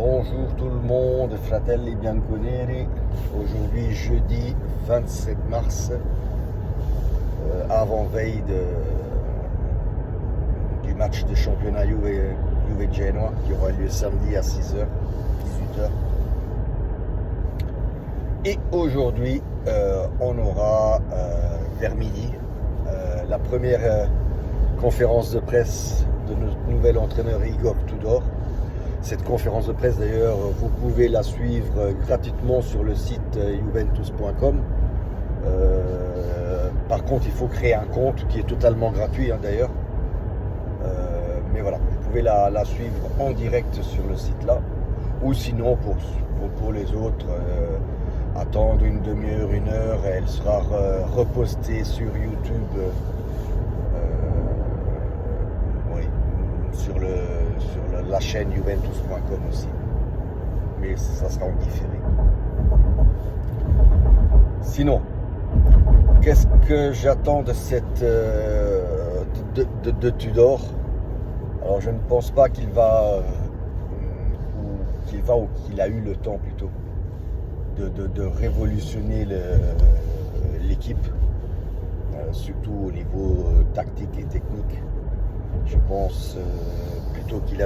Bonjour tout le monde, fratelli bianconeri. Aujourd'hui jeudi 27 mars, avant-veille du match de championnat Juve Genoa qui aura lieu samedi à 6h, 18h. Et aujourd'hui, on aura vers midi la première conférence de presse de notre nouvel entraîneur Igor Tudor. Cette conférence de presse, d'ailleurs, vous pouvez la suivre gratuitement sur le site juventus.com. Par contre, il faut créer un compte qui est totalement gratuit, d'ailleurs. Mais voilà, vous pouvez la suivre en direct sur le site là. Ou sinon, pour les autres, attendre une demi-heure, une heure, et elle sera repostée sur YouTube. Sur la chaîne juventus.com aussi, mais ça sera en différé. Sinon, qu'est-ce que j'attends de cette de Tudor? Alors je ne pense pas qu'il a eu le temps plutôt de révolutionner l'équipe, surtout au niveau tactique et technique. Je pense plutôt qu'il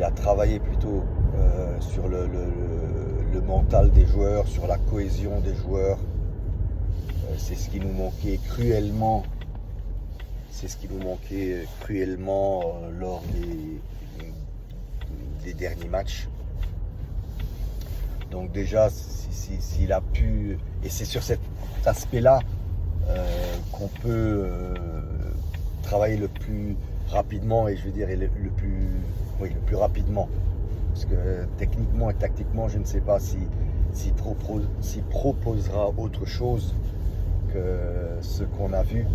a travaillé plutôt sur le mental des joueurs, sur la cohésion des joueurs. C'est ce qui nous manquait cruellement. C'est ce qui nous manquait cruellement lors des derniers matchs. Donc déjà, s'il a pu, et c'est sur cet aspect-là qu'on peut travailler le plus rapidement, et je veux dire le plus rapidement, parce que techniquement et tactiquement je ne sais pas s'il proposera autre chose que ce qu'on a vu,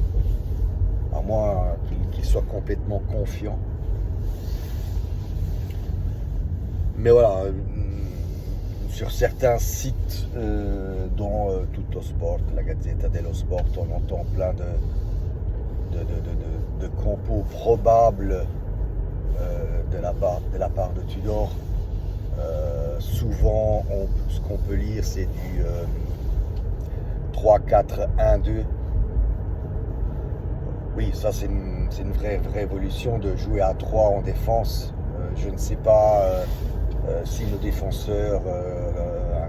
à moins qu'il soit complètement confiant. Mais voilà, sur certains sites dont Tutto Sport, la Gazzetta dello Sport, on entend plein de compos probables de la part de Tudor. Souvent, ce qu'on peut lire, c'est du 3-4-1-2. Oui, ça c'est une vraie évolution de jouer à 3 en défense. Je ne sais pas si nos défenseurs,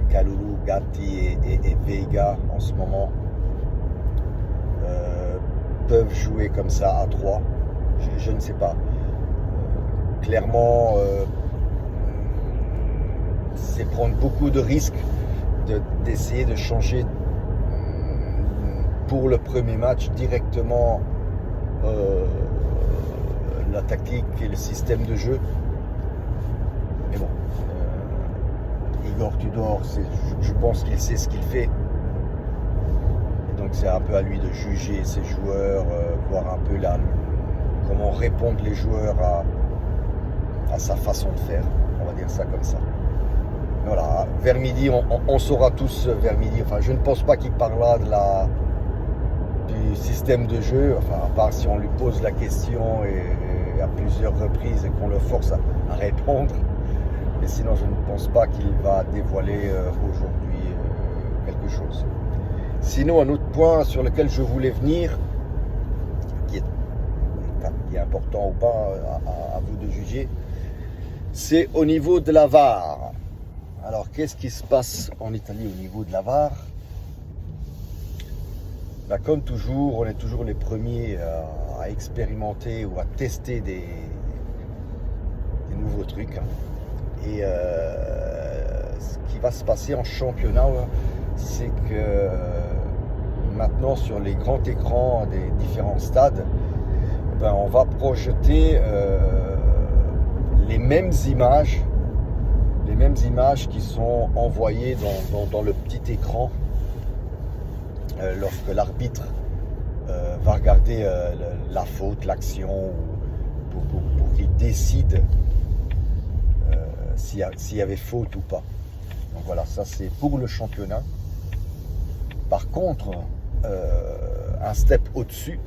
Kalulu, Gatti et Veiga en ce moment, peuvent jouer comme ça à 3. Je ne sais pas. Clairement, c'est prendre beaucoup de risques d'essayer de changer pour le premier match directement la tactique et le système de jeu. Mais bon, Igor Tudor, je pense qu'il sait ce qu'il fait. Donc c'est un peu à lui de juger ses joueurs, voir un peu comment répondent les joueurs à sa façon de faire, on va dire ça comme ça. Voilà, vers midi, on saura tous vers midi, enfin je ne pense pas qu'il parlera du système de jeu, enfin à part si on lui pose la question et à plusieurs reprises et qu'on le force à répondre. Mais sinon je ne pense pas qu'il va dévoiler aujourd'hui quelque chose. Sinon, un autre point sur lequel je voulais venir, qui est important ou pas, à vous de juger, c'est au niveau de la VAR. Alors, qu'est-ce qui se passe en Italie au niveau de la VAR? Ben, comme toujours, on est toujours les premiers à expérimenter ou à tester des nouveaux trucs. Et ce qui va se passer en championnat, c'est que maintenant sur les grands écrans des différents stades, ben, on va projeter les mêmes images qui sont envoyées dans le petit écran lorsque l'arbitre va regarder la faute, l'action, pour qu'il décide s'il y avait faute ou pas. Donc voilà, ça c'est pour le championnat. Par contre, un step au-dessus,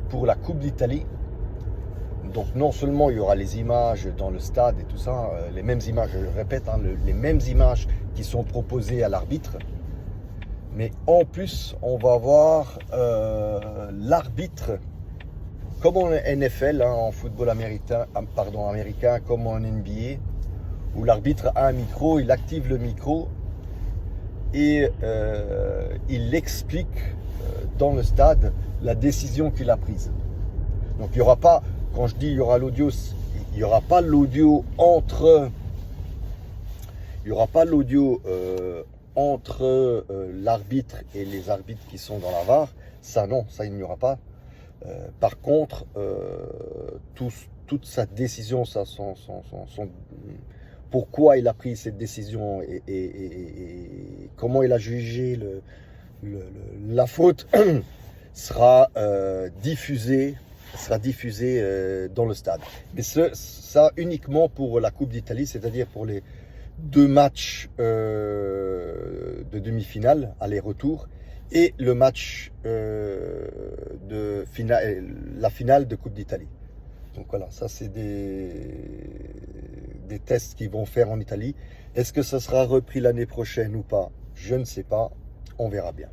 pour la Coupe d'Italie, Donc non seulement il y aura les images dans le stade et tout ça, les mêmes images, je le répète, hein, les mêmes images qui sont proposées à l'arbitre, mais en plus on va voir l'arbitre comme en NFL, hein, en football américain, comme en NBA, où l'arbitre a un micro, il active le micro et il explique dans le stade la décision qu'il a prise. Donc il n'y aura pas, quand je dis il y aura l'audio, il n'y aura pas l'audio entre, l'arbitre et les arbitres qui sont dans la VAR. Ça non, ça il n'y aura pas. Par contre, toute sa décision, pourquoi il a pris cette décision et comment il a jugé la faute sera diffusé dans le stade. Mais ça uniquement pour la Coupe d'Italie, c'est-à-dire pour les 2 matchs de demi-finale, aller-retour, et le match la finale de Coupe d'Italie. Donc voilà, ça c'est des tests qu'ils vont faire en Italie. Est-ce que ça sera repris l'année prochaine ou pas? Je ne sais pas, on verra bien.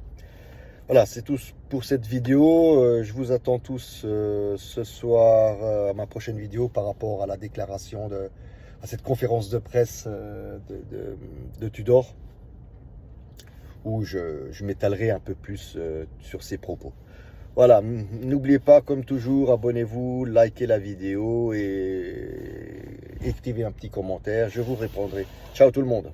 Voilà, c'est tout pour cette vidéo. Je vous attends tous ce soir à ma prochaine vidéo par rapport à la déclaration, à cette conférence de presse de Tudor, où je m'étalerai un peu plus sur ses propos. Voilà, n'oubliez pas, comme toujours, abonnez-vous, likez la vidéo et écrivez un petit commentaire, je vous répondrai. Ciao tout le monde.